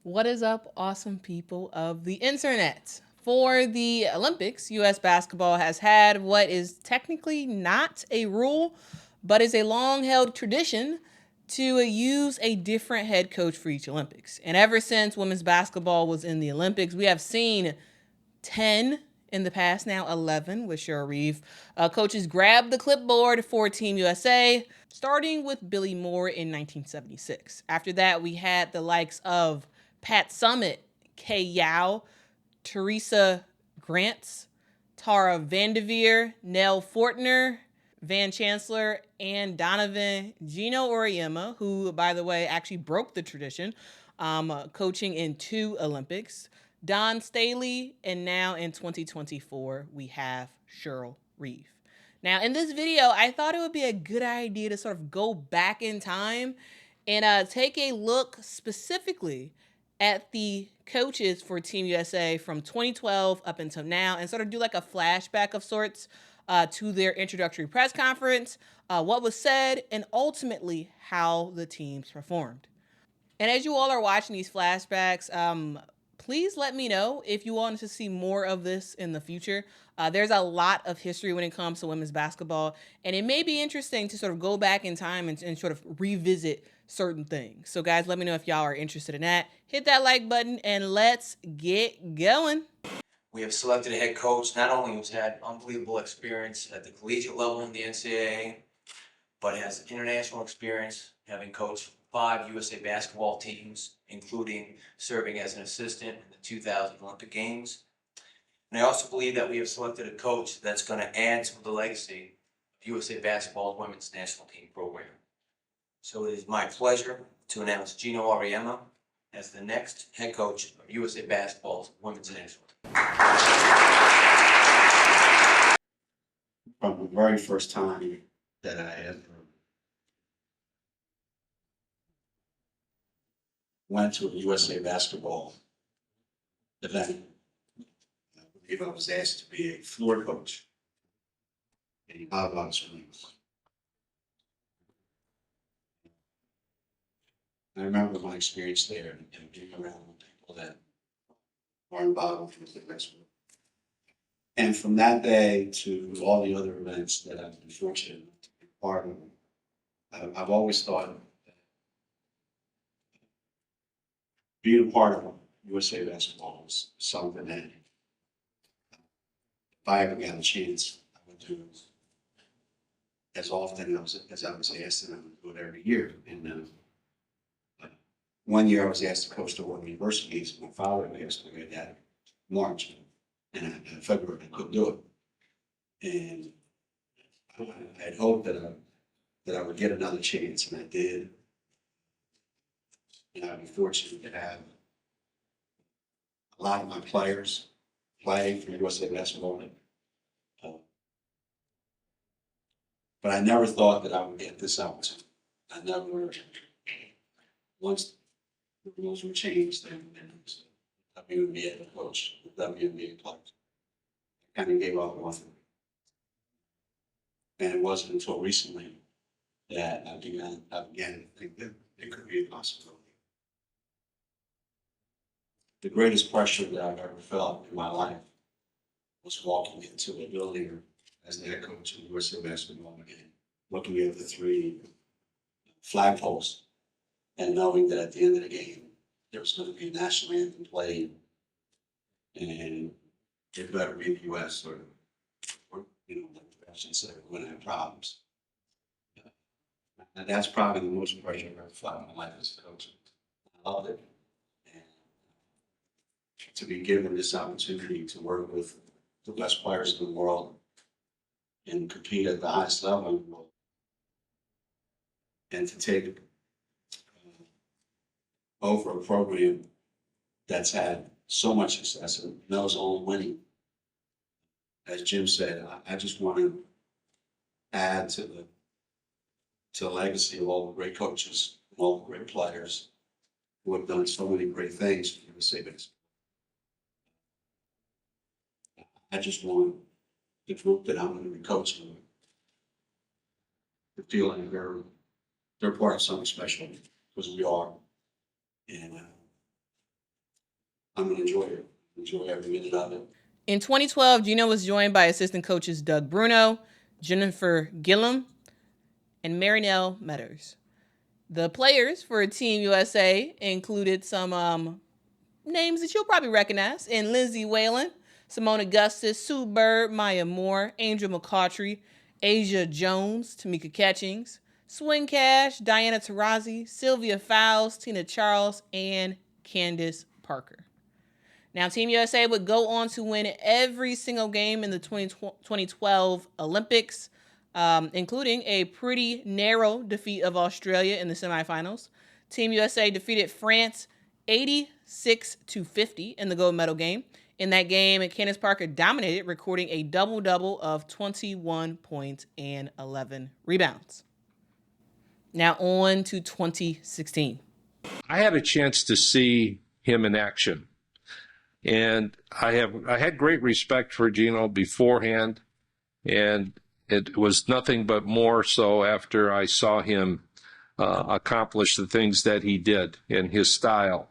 What is up, awesome people of the internet? For the Olympics, U.S. basketball has had what is technically not a rule, but is a long held tradition to use a different head coach for each Olympics. And ever since women's basketball was in the Olympics, we have seen 10 in the past, now 11 with Cheryl Reeve. Coaches grabbed the clipboard for Team USA, starting with Billy Moore in 1976. After that, we had the likes of Pat Summitt, Kay Yao, Teresa Grants, Tara Vanderveer, Nell Fortner, Van Chancellor, and Donovan Geno Auriemma, who, by the way, actually broke the tradition, coaching in 2 Olympics. Dawn Staley, and now in 2024, we have Cheryl Reeve. Now, in this video, I thought it would be a good idea to sort of go back in time and take a look specifically at the coaches for Team USA from 2012 up until now and sort of do like a flashback of sorts to their introductory press conference, what was said, and ultimately how the teams performed. And as you all are watching these flashbacks, please let me know if you want to see more of this in the future. There's a lot of history when it comes to women's basketball, and it may be interesting to sort of go back in time and sort of revisit certain things. So guys, let me know if y'all are interested in that. Hit that like button and let's get going. We have selected a head coach, not only who's had unbelievable experience at the collegiate level in the NCAA, but has international experience, having coached 5 USA basketball teams, including serving as an assistant in the 2000 Olympic Games. And I also believe that we have selected a coach that's going to add to the legacy of USA Basketball's women's national team program. So it is my pleasure to announce Geno Auriemma as the next head coach of USA Basketball's women's national team. From the very first time that I ever went to a USA basketball event, I believe I was asked to be a floor coach in Colorado Springs. I remember my experience there and being around people that are involved with the basketball. And from that day to all the other events that I've been fortunate to be part of, I've always thought that being a part of USA basketball was something that if I ever got a chance, I would do as often as I was asked, and I would do it every year. And one year I was asked to coach the World Universities. My father asked me that March. And in February, I couldn't do it. And I had hoped that I would get another chance, and I did. And I'd be fortunate to have a lot of my players play for USA Basketball. But I never thought that I would get this opportunity. I never, once the rules were changed, and WNBA coach, the WNBA players. I kind of gave up on it. And it wasn't until recently that I began to think that it could be a possibility. The greatest pressure that I've ever felt in my life was walking into a building as the head coach of the USA Basketball and looking at the 3 flagpoles and knowing that at the end of the game, there was going to be a national anthem played, and it better be the U.S. or I should say, we're going to have problems. And that's probably the most pressure I've ever felt in my life as a coach. I loved it. And to be given this opportunity to work with the best players in the world and compete at the highest level in the world, and to take over a program that's had so much success and knows only winning. As Jim said, I just want to add to the legacy of all the great coaches and all the great players who have done so many great things for USA Basketball. I just want the group that I'm going to be coaching to feel like they're part of something special, because we are. And I'm gonna enjoy it. Enjoy every minute of it. In 2012, Geno was joined by assistant coaches Doug Bruno, Jennifer Gillum, and Marinelle Metters. The players for Team USA included some names that you'll probably recognize in Lindsay Whalen, Simone Augustus, Sue Bird, Maya Moore, Angel McCautry, Asia Jones, Tamika Catchings, Swing Cash, Diana Taurasi, Sylvia Fowles, Tina Charles, and Candace Parker. Now, Team USA would go on to win every single game in the 2012 Olympics, including a pretty narrow defeat of Australia in the semifinals. Team USA defeated France 86-50 in the gold medal game. In that game, Candace Parker dominated, recording a double-double of 21 points and 11 rebounds. Now on to 2016. I had a chance to see him in action. And I had great respect for Geno beforehand, and it was nothing but more so after I saw him accomplish the things that he did in his style.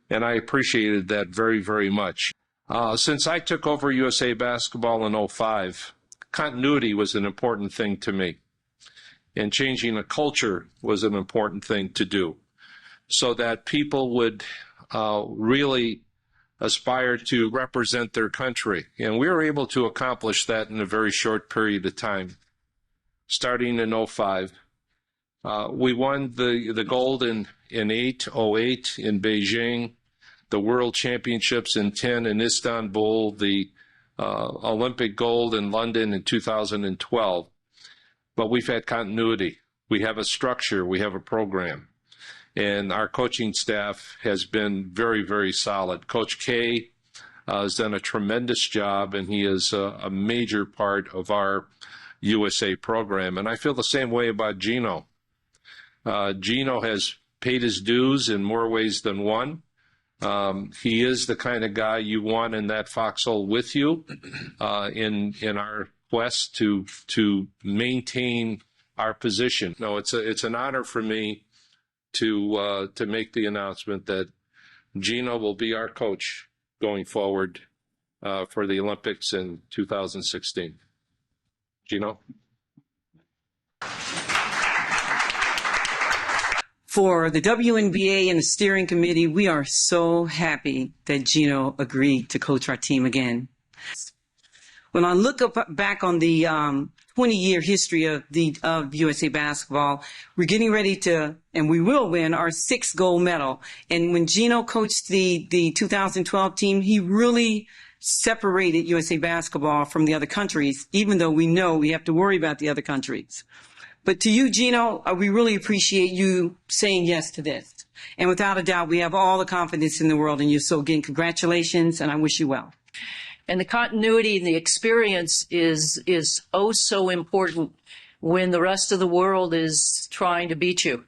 And I appreciated that very, very much. Since I took over USA Basketball in 2005, continuity was an important thing to me. And changing a culture was an important thing to do, so that people would really aspire to represent their country. And we were able to accomplish that in a very short period of time. Starting in 2005, we won the gold in 2008 in Beijing, the World Championships in 2010 in Istanbul, the Olympic gold in London in 2012. But we've had continuity. We have a structure. We have a program. And our coaching staff has been very, very solid. Coach K has done a tremendous job, and he is a major part of our USA program. And I feel the same way about Geno. Geno has paid his dues in more ways than one. He is the kind of guy you want in that foxhole with you in our quest to maintain our position. No, it's an honor for me to make the announcement that Geno will be our coach going forward for the Olympics in 2016. Geno? For the WNBA and the steering committee, we are so happy that Geno agreed to coach our team again. When I look back on the 20-year history of USA Basketball, we're getting ready to, and we will win our 6th gold medal. And when Geno coached the 2012 team, he really separated USA Basketball from the other countries, even though we know we have to worry about the other countries. But to you, Geno, we really appreciate you saying yes to this. And without a doubt, we have all the confidence in the world in you. So again, congratulations, and I wish you well. And the continuity and the experience is oh so important when the rest of the world is trying to beat you.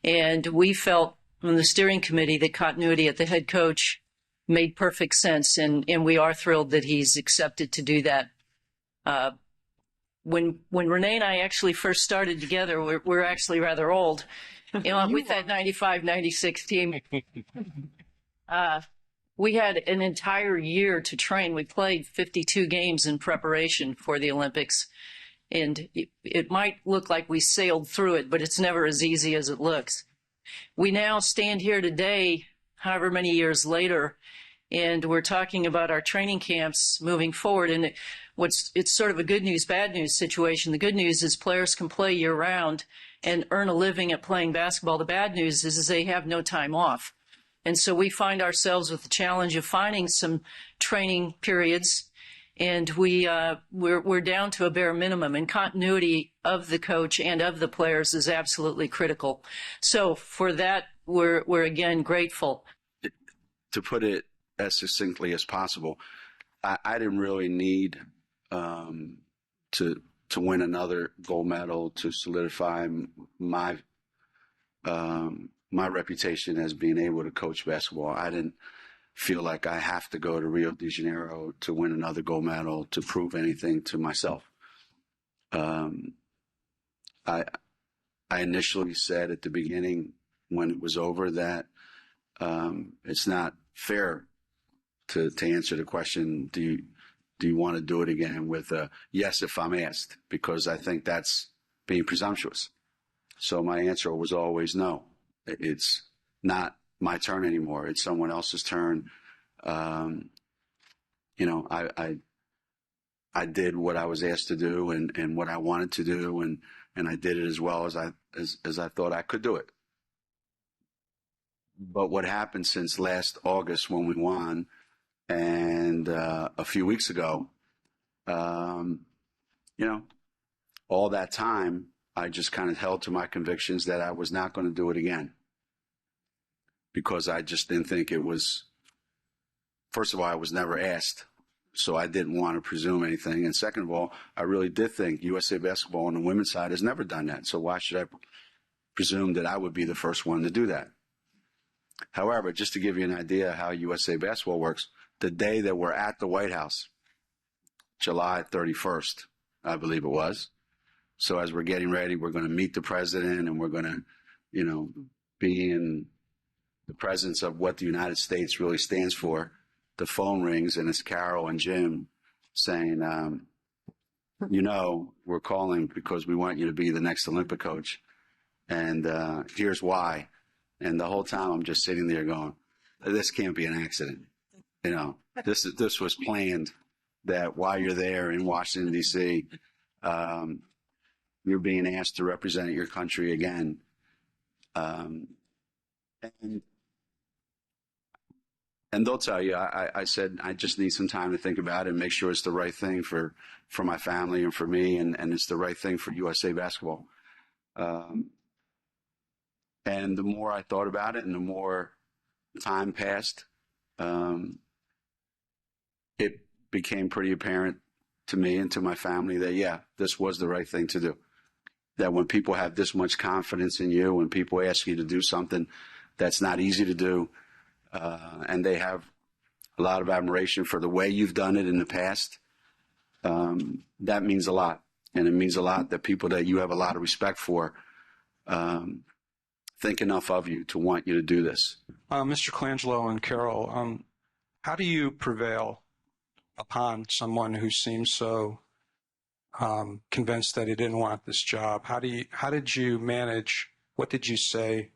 And we felt on the steering committee that continuity at the head coach made perfect sense, and we are thrilled that he's accepted to do that. When Renee and I actually first started together, we're actually rather old, with that 95-96 team. We had an entire year to train. We played 52 games in preparation for the Olympics, and it might look like we sailed through it, but it's never as easy as it looks. We now stand here today, however many years later, and we're talking about our training camps moving forward. And it's sort of a good news, bad news situation. The good news is players can play year round and earn a living at playing basketball. The bad news is they have no time off. And so we find ourselves with the challenge of finding some training periods, and we're down to a bare minimum. And continuity of the coach and of the players is absolutely critical. So for that, we're again grateful. To put it as succinctly as possible, I didn't really need to win another gold medal to solidify my reputation as being able to coach basketball. I didn't feel like I have to go to Rio de Janeiro to win another gold medal to prove anything to myself. I initially said at the beginning when it was over that it's not fair to answer the question, do you want to do it again, with a yes if I'm asked, because I think that's being presumptuous. So my answer was always no. It's not my turn anymore. It's someone else's turn. You know, I did what I was asked to do and what I wanted to do, and I did it as well as I thought I could do it. But what happened since last August when we won, and a few weeks ago, you know, all that time, I just kind of held to my convictions that I was not going to do it again, because I just didn't think it was, first of all, I was never asked, so I didn't want to presume anything. And second of all, I really did think USA Basketball on the women's side has never done that. So why should I presume that I would be the first one to do that? However, just to give you an idea how USA Basketball works, the day that we're at the White House, July 31st, I believe it was. So as we're getting ready, we're going to meet the president, and we're going to, you know, be in the presence of what the United States really stands for. The phone rings, and it's Carol and Jim saying, you know, we're calling because we want you to be the next Olympic coach. And here's why. And the whole time I'm just sitting there going, this can't be an accident. You know, this was planned, that while you're there in Washington, D.C., you're being asked to represent your country again. And they'll tell you, I said, I just need some time to think about it and make sure it's the right thing for my family and for me, and it's the right thing for USA Basketball. And the more I thought about it and the more time passed, it became pretty apparent to me and to my family that, yeah, this was the right thing to do. That when people have this much confidence in you, when people ask you to do something that's not easy to do, and they have a lot of admiration for the way you've done it in the past, that means a lot. And it means a lot that people that you have a lot of respect for think enough of you to want you to do this. Mr. Colangelo and Carol, how do you prevail upon someone who seems so convinced that he didn't want this job? How did you manage? What did you say?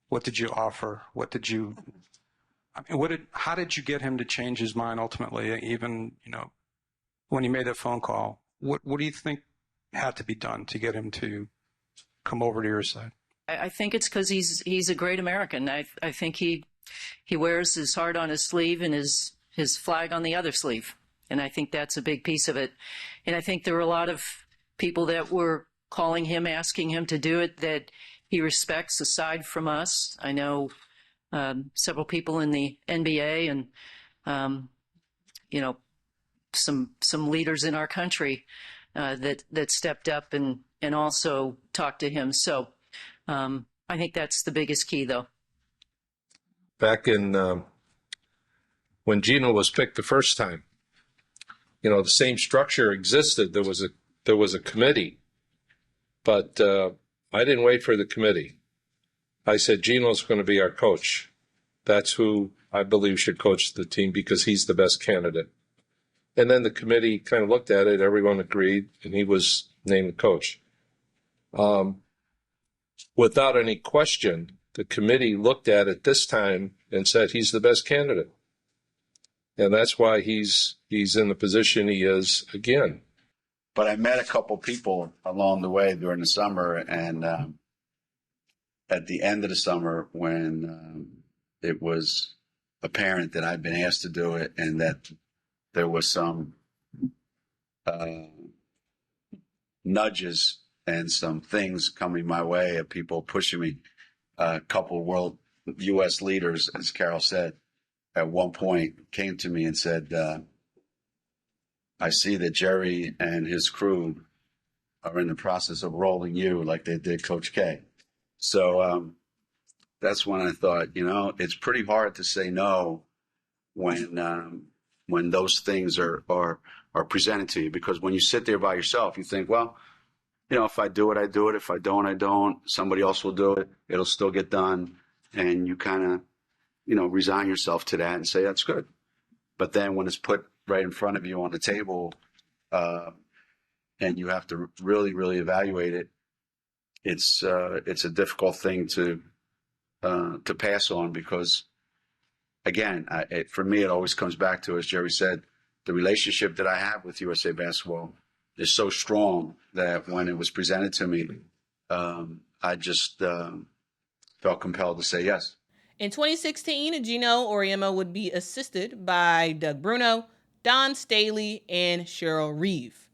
What did you offer? How did you get him to change his mind ultimately? Even, you know, when he made that phone call, what do you think had to be done to get him to come over to your side? I think it's because he's a great American. I think he wears his heart on his sleeve and his flag on the other sleeve. And I think that's a big piece of it. And I think there were a lot of people that were calling him, asking him to do it, that he respects aside from us. I know several people in the NBA and, you know, some leaders in our country that stepped up and also talked to him. So I think that's the biggest key, though. Back in when Geno was picked the first time, you know, the same structure existed. There was a committee, but I didn't wait for the committee. I said, Geno's going to be our coach. That's who I believe should coach the team because he's the best candidate. And then the committee kind of looked at it. Everyone agreed, and he was named coach. Without any question, the committee looked at it this time and said he's the best candidate. And that's why he's in the position he is again. But I met a couple people along the way during the summer, and at the end of the summer, when it was apparent that I'd been asked to do it and that there was some nudges and some things coming my way of people pushing me, a couple world U.S. leaders, as Carol said, at one point came to me and said, I see that Jerry and his crew are in the process of rolling you like they did Coach K. So that's when I thought, you know, it's pretty hard to say no when those things are presented to you, because when you sit there by yourself, you think, well, you know, if I do it, I do it. If I don't, I don't. Somebody else will do it. It'll still get done. And you kind of, you know, resign yourself to that and say, that's good. But then when it's put right in front of you on the table, and you have to really, really evaluate it, it's a difficult thing to pass on, because, again, for me, it always comes back to, as Jerry said, the relationship that I have with USA Basketball is so strong that when it was presented to me, I just felt compelled to say yes. In 2016, Geno Auriemma would be assisted by Doug Bruno, Dawn Staley, and Cheryl Reeve.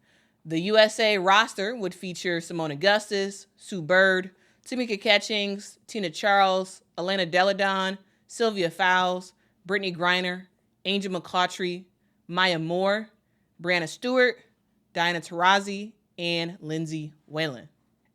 The USA roster would feature Simone Augustus, Sue Bird, Tamika Catchings, Tina Charles, Elena Deladon, Sylvia Fowles, Brittany Griner, Angel McCautry, Maya Moore, Brianna Stewart, Diana Taurasi, and Lindsay Whalen.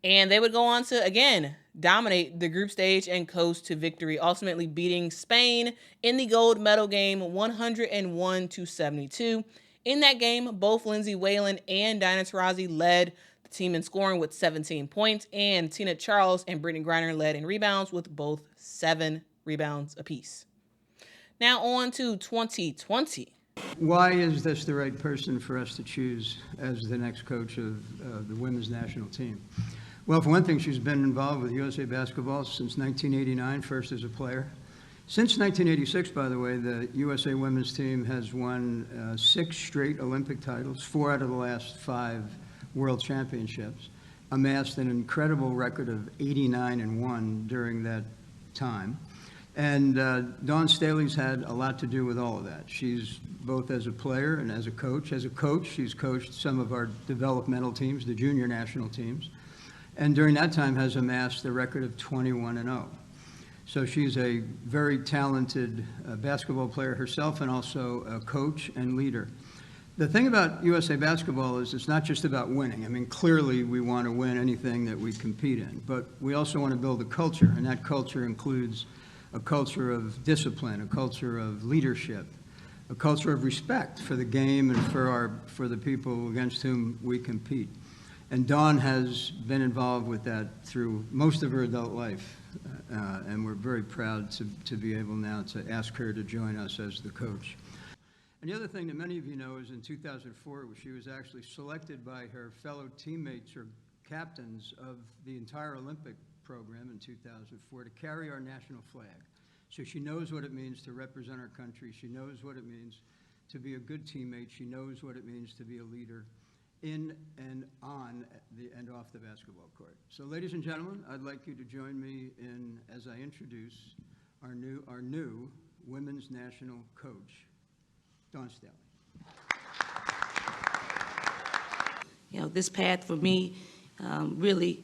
And they would go on to, again, dominate the group stage and coast to victory, ultimately beating Spain in the gold medal game 101-72. In that game, both Lindsay Whalen and Diana Taurasi led the team in scoring with 17 points, and Tina Charles and Brittany Griner led in rebounds with both 7 rebounds apiece. Now on to 2020. Why is this the right person for us to choose as the next coach of the women's national team? Well, for one thing, she's been involved with USA Basketball since 1989, first as a player. Since 1986, by the way, the USA women's team has won 6 straight Olympic titles, 4 out of the last 5 world championships, amassed an incredible record of 89-1 during that time. And Dawn Staley's had a lot to do with all of that. She's both as a player and as a coach. As a coach, she's coached some of our developmental teams, the junior national teams, and during that time has amassed a record of 21-0. So she's a very talented basketball player herself, and also a coach and leader. The thing about USA Basketball is it's not just about winning. I mean, clearly we want to win anything that we compete in, but we also want to build a culture, and that culture includes a culture of discipline, a culture of leadership, a culture of respect for the game and for the people against whom we compete. And Dawn has been involved with that through most of her adult life, and we're very proud to be able now to ask her to join us as the coach. And the other thing that many of you know is in 2004, she was actually selected by her fellow teammates or captains of the entire Olympic program in 2004 to carry our national flag. So she knows what it means to represent our country. She knows what it means to be a good teammate. She knows what it means to be a leader in and on and off the basketball court. So ladies and gentlemen, I'd like you to join me as I introduce our new women's national coach, Dawn Staley. You know, this path for me really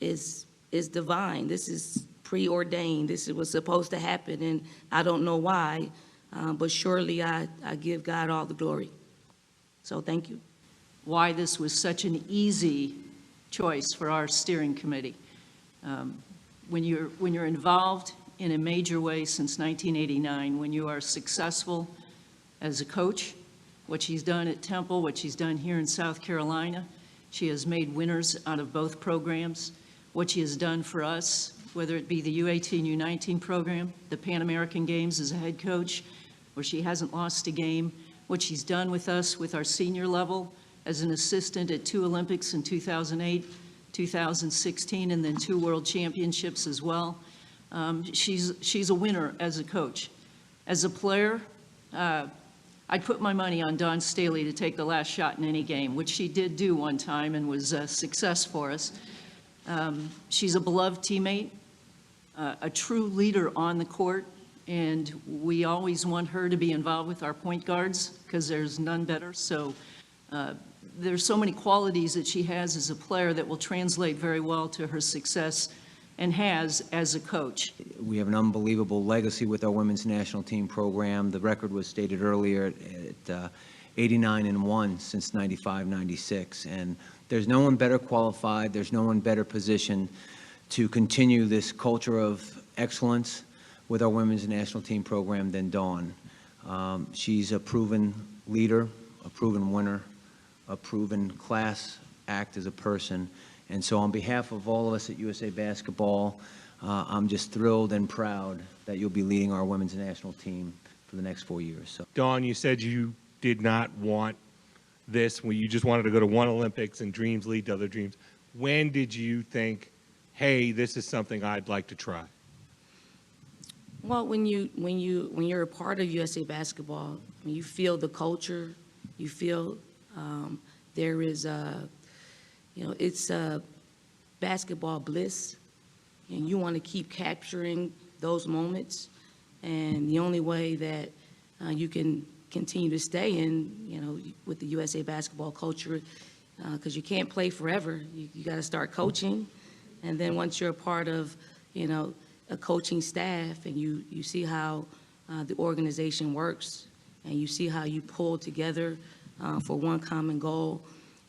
is divine. This is preordained. This was supposed to happen, and I don't know why, but surely I give God all the glory. So thank you. Why this was such an easy choice for our steering committee. When you're involved in a major way since 1989, when you are successful as a coach, what she's done at Temple, what she's done here in South Carolina, she has made winners out of both programs. What she has done for us, whether it be the U18, U19 program, the Pan American Games as a head coach, where she hasn't lost a game, what she's done with us with our senior level as an assistant at 2 Olympics in 2008, 2016, and then 2 World Championships as well. She's a winner as a coach. As a player, I'd put my money on Dawn Staley to take the last shot in any game, which she did do one time and was a success for us. She's a beloved teammate, a true leader on the court, and we always want her to be involved with our point guards because there's none better. So there's so many qualities that she has as a player that will translate very well to her success and has as a coach. We have an unbelievable legacy with our women's national team program. The record was stated earlier at 89-1 since 95-96, and there's no one better qualified, there's no one better positioned to continue this culture of excellence with our women's national team program than Dawn. She's a proven leader, a proven winner, a proven class act as a person. And so on behalf of all of us at USA Basketball, I'm just thrilled and proud that you'll be leading our women's national team for the next 4 years. So, Dawn, you said you did not want this, when you just wanted to go to one Olympics and dreams lead to other dreams. When did you think, hey, this is something I'd like to try? Well, when you're a part of USA Basketball, when you feel the culture, you feel there is it's basketball bliss, and you want to keep capturing those moments. And the only way that you can continue to stay in, with the USA Basketball culture, because you can't play forever. You got to start coaching, and then once you're a part of, a coaching staff, and you see how the organization works, and you see how you pull together for one common goal,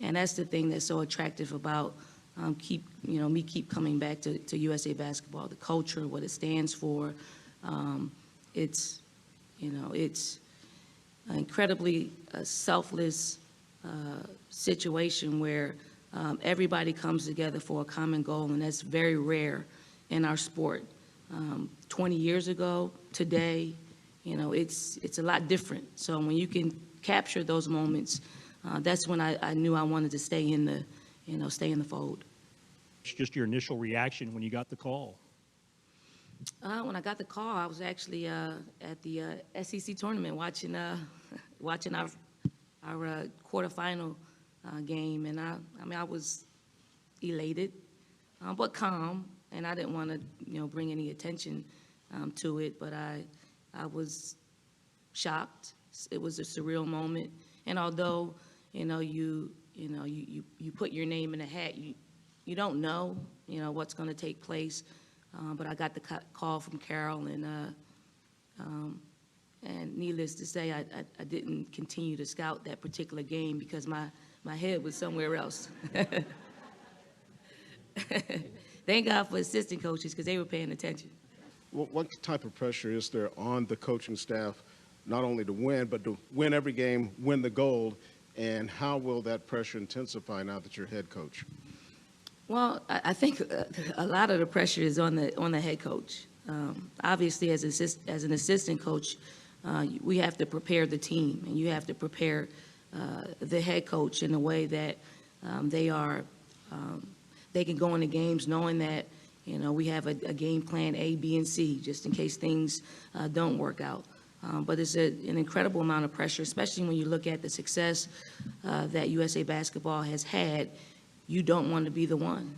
and that's the thing that's so attractive about me keep coming back to USA Basketball, the culture, what it stands for. It's an incredibly selfless situation where everybody comes together for a common goal, and that's very rare in our sport. 20 years ago, today, it's a lot different. So when you can capture those moments, that's when I knew I wanted to stay in the fold. Just your initial reaction when you got the call? When I got the call, I was actually at the SEC tournament watching our quarterfinal game, and I was elated, but calm, and I didn't want to bring any attention to it, but I was shocked. It was a surreal moment, and although you put your name in a hat, you don't know what's going to take place. But I got the call from Carol, and needless to say, I didn't continue to scout that particular game because my head was somewhere else. Thank God for assistant coaches because they were paying attention. What type of pressure is there on the coaching staff, not only to win, but to win every game, win the gold, and how will that pressure intensify now that you're head coach? Well, I think a lot of the pressure is on the head coach. Obviously, as an assistant coach, we have to prepare the team, and you have to prepare the head coach in a way that they can go into games knowing that we have a game plan A, B, and C just in case things don't work out. But it's an incredible amount of pressure, especially when you look at the success that USA Basketball has had. You don't want to be the one.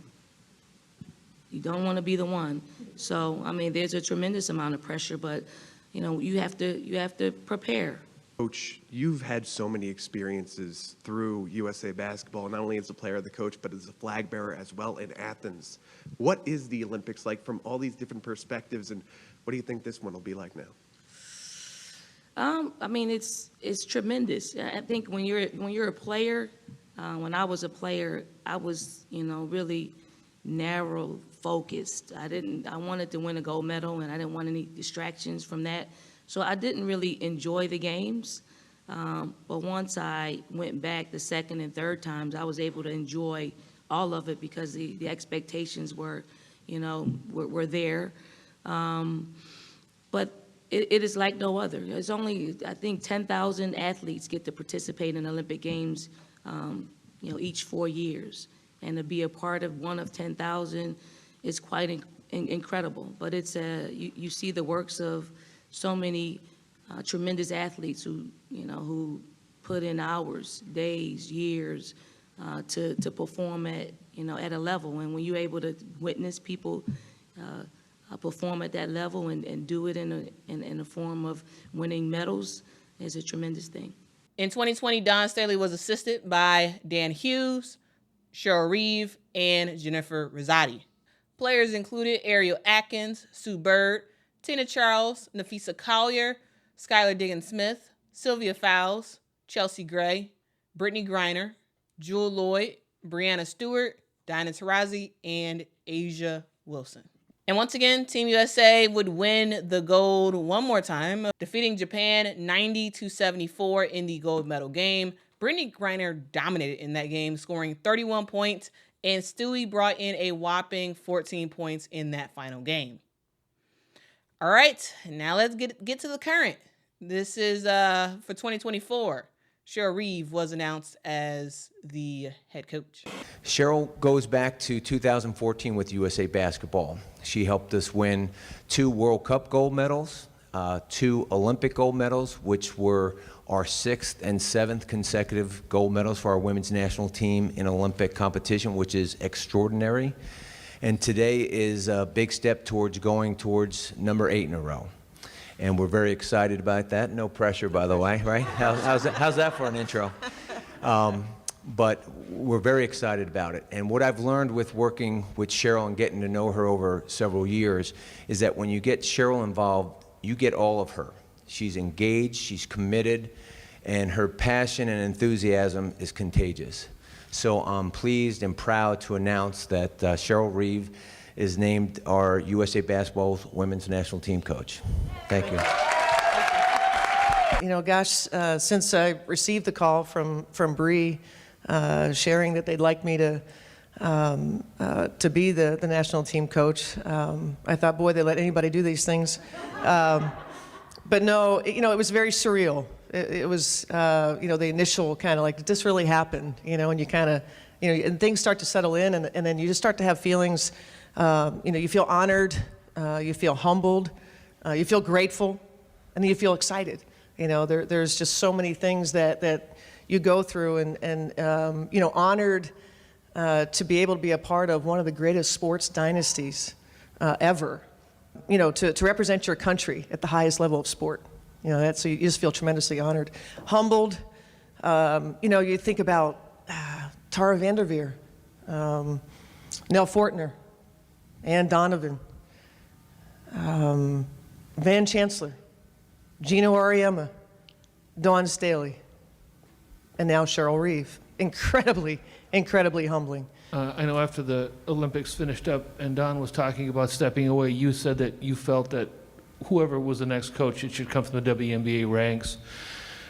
You don't want to be the one. So, there's a tremendous amount of pressure, but, you have to prepare. Coach, you've had so many experiences through USA Basketball, not only as a player, the coach, but as a flag bearer as well in Athens. What is the Olympics like from all these different perspectives, and what do you think this one will be like now? It's tremendous. I think when you're a player, when I was a player, I was, really narrow focused. I wanted to win a gold medal, and I didn't want any distractions from that. So I didn't really enjoy the games. But once I went back the second and third times, I was able to enjoy all of it because the expectations were there. But it is like no other. There's only, I think, 10,000 athletes get to participate in Olympic Games, each 4 years. And to be a part of one of 10,000 is quite incredible. But it's you see the works of so many tremendous athletes who put in hours, days, years to perform at a level. And when you're able to witness people perform at that level and do it in a form of winning medals is a tremendous thing. In 2020, Dawn Staley was assisted by Dan Hughes, Cheryl Reeve, and Jennifer Rosati. Players included Ariel Atkins, Sue Bird, Tina Charles, Nafisa Collier, Skylar Diggins-Smith, Sylvia Fowles, Chelsea Gray, Brittany Griner, Jewel Lloyd, Brianna Stewart, Dinah Taurasi, and Asia Wilson. And once again, Team USA would win the gold one more time, defeating Japan 90-74 in the gold medal game. Brittany Griner dominated in that game, scoring 31 points, and Stewie brought in a whopping 14 points in that final game. All right, now let's get to the current. This is for 2024. Cheryl Reeve was announced as the head coach. Cheryl goes back to 2014 with USA Basketball. She helped us win 2 World Cup gold medals, 2 Olympic gold medals, which were our 6th and 7th consecutive gold medals for our women's national team in Olympic competition, which is extraordinary. And today is a big step towards going towards number 8 in a row. And we're very excited about that. No pressure, by the way, right? How's that for an intro? But we're very excited about it. And what I've learned with working with Cheryl and getting to know her over several years is that when you get Cheryl involved, you get all of her. She's engaged, she's committed, and her passion and enthusiasm is contagious. So I'm pleased and proud to announce that Cheryl Reeve is named our USA Basketball's women's national team coach. Thank you. You know, gosh, since I received the call from Bree sharing that they'd like me to be the national team coach, I thought, boy, they let anybody do these things. But no, you know, it was very surreal. It was, you know, the initial kind of like, did this really happen? You know, and you kind of, you know, and things start to settle in, and then you just start to have feelings. You know, you feel honored, you feel humbled, you feel grateful, and then you feel excited. You know, there's just so many things that you go through, and you know, honored to be able to be a part of one of the greatest sports dynasties ever. You know, to represent your country at the highest level of sport. You know, so you just feel tremendously honored. Humbled, you know, you think about Tara Vanderveer, Nell Fortner, Ann Donovan, Van Chancellor, Geno Auriemma, Dawn Staley, and now Cheryl Reeve. Incredibly, incredibly humbling. I know after the Olympics finished up and Dawn was talking about stepping away, you said that you felt that whoever was the next coach, it should come from the WNBA ranks.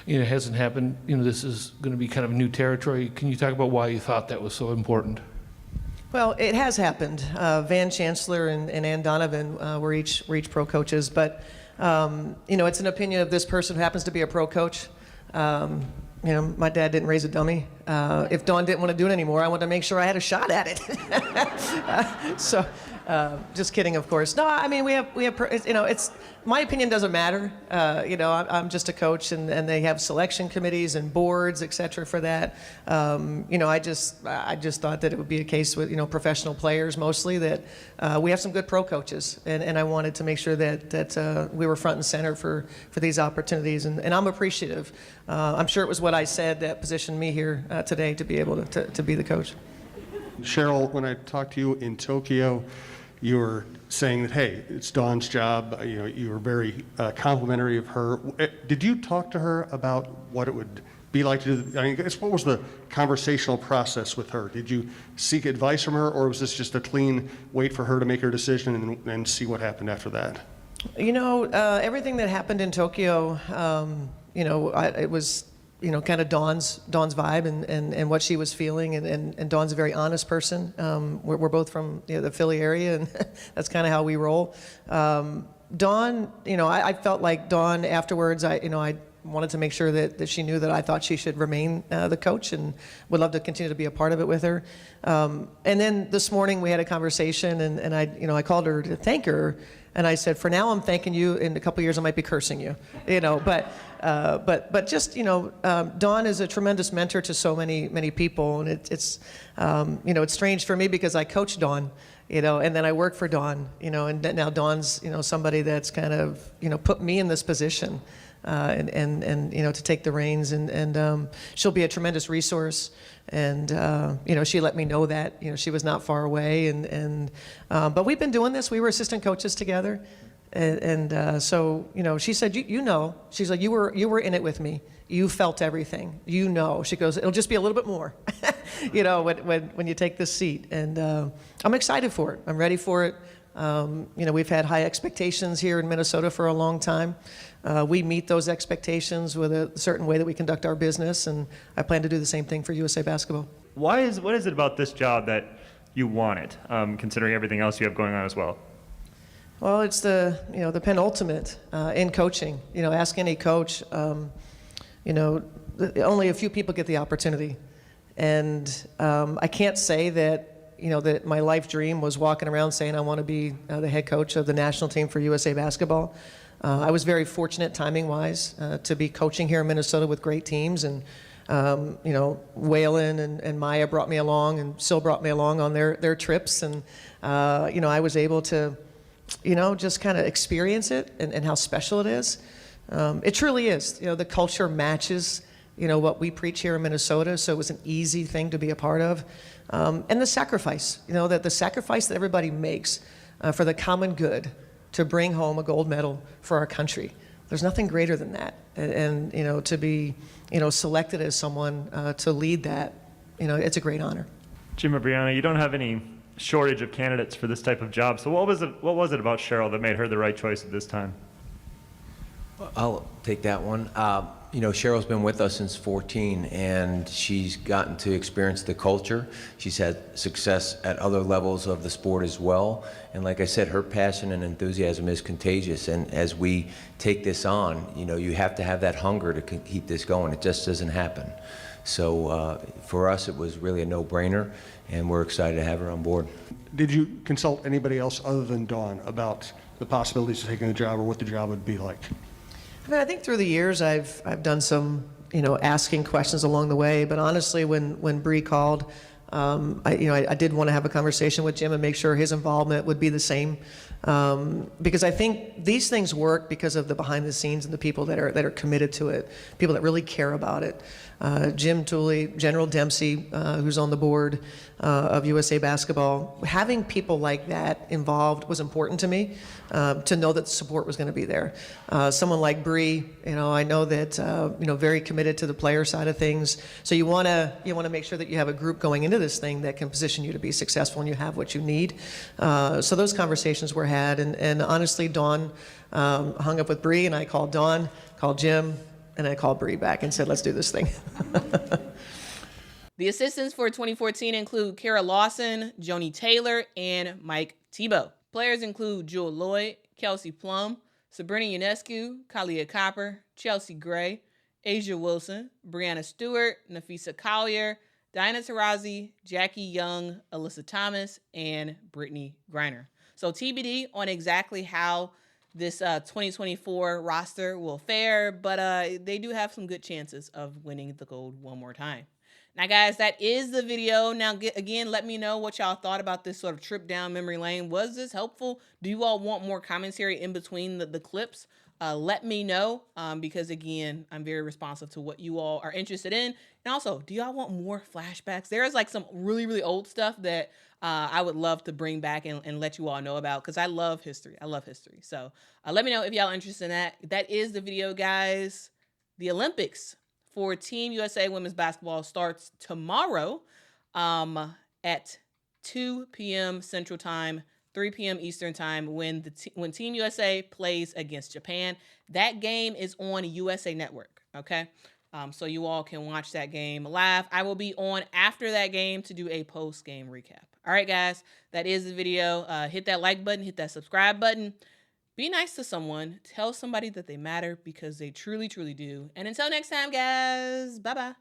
You know, it hasn't happened. You know, this is going to be kind of new territory. Can you talk about why you thought that was so important? Well, it has happened. Van Chancellor and Ann Donovan were each pro coaches, but you know, it's an opinion of this person who happens to be a pro coach. You know, my dad didn't raise a dummy. If Dawn didn't want to do it anymore, I wanted to make sure I had a shot at it. So, just kidding, of course. No, I mean, we have, you know, it's, my opinion doesn't matter. You know, I'm just a coach, and they have selection committees and boards, et cetera, for that. You know, I just thought that it would be a case with, you know, professional players mostly, that we have some good pro coaches, and I wanted to make sure that we were front and center for these opportunities, and I'm appreciative. I'm sure it was what I said that positioned me here today to be able to be the coach. Cheryl, when I talked to you in Tokyo, you were saying that, hey, it's Dawn's job. You know, you were very complimentary of her. Did you talk to her about what it would be like to do? I mean, what was the conversational process with her? Did you seek advice from her, or was this just a clean wait for her to make her decision and see what happened after that? You know, everything that happened in Tokyo, you know, it was, you know, kind of Dawn's vibe and what she was feeling, and Dawn's a very honest person. We're both from, you know, the Philly area, and that's kind of how we roll. Dawn, you know, I felt like Dawn afterwards, I wanted to make sure that she knew that I thought she should remain the coach, and would love to continue to be a part of it with her. And then this morning we had a conversation, and I called her to thank her. And I said, for now, I'm thanking you. In a couple of years, I might be cursing you, you know. But just, you know, Dawn is a tremendous mentor to so many people, and it's you know, it's strange for me because I coach Dawn, you know, and then I work for Dawn, you know, and now Dawn's, you know, somebody that's kind of, you know, put me in this position, and you know, to take the reins, and she'll be a tremendous resource. And you know, she let me know that, you know, she was not far away, and but we've been doing this. We were assistant coaches together, and so, you know, she said, you know, she's like, you were in it with me. You felt everything. You know, she goes, it'll just be a little bit more, you know, when you take this seat, and I'm excited for it. I'm ready for it. You know, we've had high expectations here in Minnesota for a long time. We meet those expectations with a certain way that we conduct our business, and I plan to do the same thing for USA Basketball. What is it about this job that you want it, considering everything else you have going on as well? Well, it's the penultimate in coaching. Ask any coach. Only a few people get the opportunity, and I can't say that that my life dream was walking around saying I want to be the head coach of the national team for USA Basketball. I was very fortunate, timing-wise, to be coaching here in Minnesota with great teams, and Waylon and Maya brought me along, and Sil brought me along on their trips, and I was able to just kind of experience it and how special it is. It truly is. The culture matches what we preach here in Minnesota, so it was an easy thing to be a part of. And the sacrifice, that the sacrifice that everybody makes for the common good to bring home a gold medal for our country. There's nothing greater than that. And to be, selected as someone to lead that, it's a great honor. Jim and Brianna, you don't have any shortage of candidates for this type of job. So what was it about Cheryl that made her the right choice at this time? I'll take that one. Cheryl's been with us since 14, and she's gotten to experience the culture. She's had success at other levels of the sport as well. And like I said, her passion and enthusiasm is contagious. And as we take this on, you have to have that hunger to keep this going. It just doesn't happen. So for us, it was really a no-brainer, and we're excited to have her on board. Did you consult anybody else other than Dawn about the possibilities of taking the job or what the job would be like? I think through the years I've done some asking questions along the way, but honestly when Bree called, I did want to have a conversation with Jim and make sure his involvement would be the same, because I think these things work because of the behind the scenes and the people that are committed to it, people that really care about it. Jim Tooley, General Dempsey, who's on the board of USA Basketball. Having people like that involved was important to me, to know that the support was going to be there. Someone like Bree, I know that very committed to the player side of things. So you want to make sure that you have a group going into this thing that can position you to be successful and you have what you need. So those conversations were had, and honestly, Dawn hung up with Bree, and I called Dawn, called Jim, and I called Bree back and said, let's do this thing. The assistants for 2014 include Kara Lawson, Joni Taylor, and Mike Tebow. Players include Jewel Lloyd, Kelsey Plum, Sabrina Ionescu, Kalia Copper, Chelsea Gray, Asia Wilson, Brianna Stewart, Nafisa Collier, Diana Taurasi, Jackie Young, Alyssa Thomas, and Brittany Griner. So TBD on exactly how this 2024 roster will fare, but they do have some good chances of winning the gold one more time. Now, guys, that is the video. Now, again, let me know what y'all thought about this sort of trip down memory lane. Was this helpful? Do you all want more commentary in between the clips? Let me know, because, again, I'm very responsive to what you all are interested in. And also, do y'all want more flashbacks? There's like some really, really old stuff that I would love to bring back and let you all know about, because I love history. I love history. So let me know if y'all are interested in that. That is the video, guys. The Olympics for Team USA Women's Basketball starts tomorrow at 2 p.m. Central Time, 3 p.m. Eastern Time when Team USA plays against Japan. That game is on USA Network, okay? So you all can watch that game live. I will be on after that game to do a post-game recap. All right, guys, that is the video. Hit that like button, hit that subscribe button. Be nice to someone. Tell somebody that they matter, because they truly, truly do. And until next time, guys, bye-bye.